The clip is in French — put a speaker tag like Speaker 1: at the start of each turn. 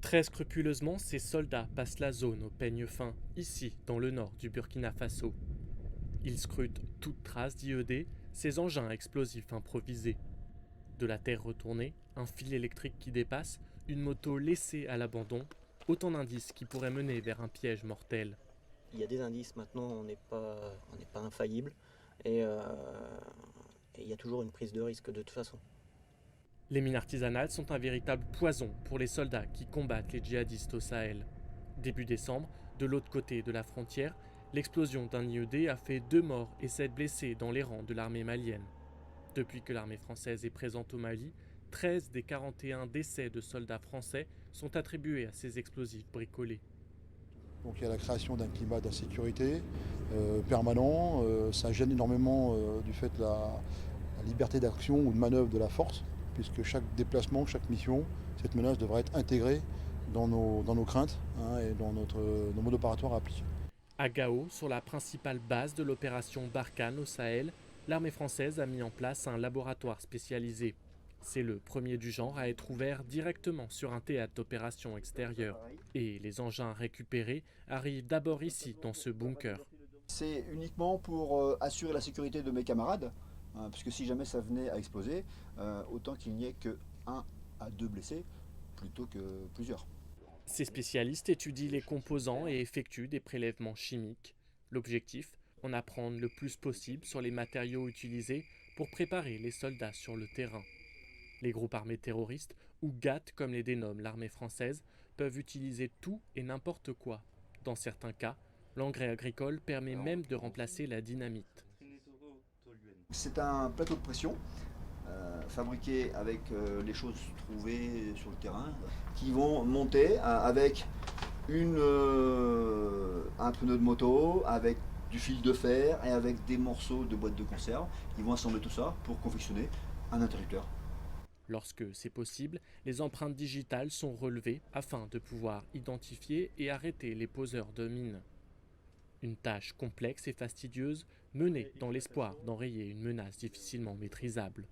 Speaker 1: Très scrupuleusement, ces soldats passent la zone au peigne fin, ici, dans le nord du Burkina Faso. Ils scrutent toute trace d'IED, ces engins explosifs improvisés. De la terre retournée, un fil électrique qui dépasse, une moto laissée à l'abandon, autant d'indices qui pourraient mener vers un piège mortel.
Speaker 2: Il y a des indices maintenant, on n'est pas infaillible et il y a toujours une prise de risque de toute façon.
Speaker 1: Les mines artisanales sont un véritable poison pour les soldats qui combattent les djihadistes au Sahel. Début décembre, de l'autre côté de la frontière, l'explosion d'un IED a fait 2 morts et 7 blessés dans les rangs de l'armée malienne. Depuis que l'armée française est présente au Mali, 13 des 41 décès de soldats français sont attribués à ces explosifs bricolés.
Speaker 3: Donc il y a la création d'un climat d'insécurité permanent. Ça gêne énormément du fait de la liberté d'action ou de manœuvre de la force, puisque chaque déplacement, chaque mission, cette menace devrait être intégrée dans nos craintes et dans nos modes opératoires à appliquer.
Speaker 1: À Gao, sur la principale base de l'opération Barkhane au Sahel, l'armée française a mis en place un laboratoire spécialisé. C'est le premier du genre à être ouvert directement sur un théâtre d'opération extérieur. Et les engins récupérés arrivent d'abord ici, dans ce bunker.
Speaker 4: C'est uniquement pour assurer la sécurité de mes camarades, puisque si jamais ça venait à exploser, autant qu'il n'y ait que 1 à 2 blessés plutôt que plusieurs.
Speaker 1: Ces spécialistes étudient les composants et effectuent des prélèvements chimiques. L'objectif, en apprendre le plus possible sur les matériaux utilisés pour préparer les soldats sur le terrain. Les groupes armés terroristes, ou GAT comme les dénomme l'armée française, peuvent utiliser tout et n'importe quoi. Dans certains cas, l'engrais agricole permet même de remplacer la dynamite.
Speaker 4: C'est un plateau de pression fabriqué avec les choses trouvées sur le terrain qui vont monter avec un pneu de moto, avec du fil de fer et avec des morceaux de boîte de conserve. Ils vont assembler tout ça pour confectionner un interrupteur.
Speaker 1: Lorsque c'est possible, les empreintes digitales sont relevées afin de pouvoir identifier et arrêter les poseurs de mines. Une tâche complexe et fastidieuse menée dans l'espoir d'enrayer une menace difficilement maîtrisable.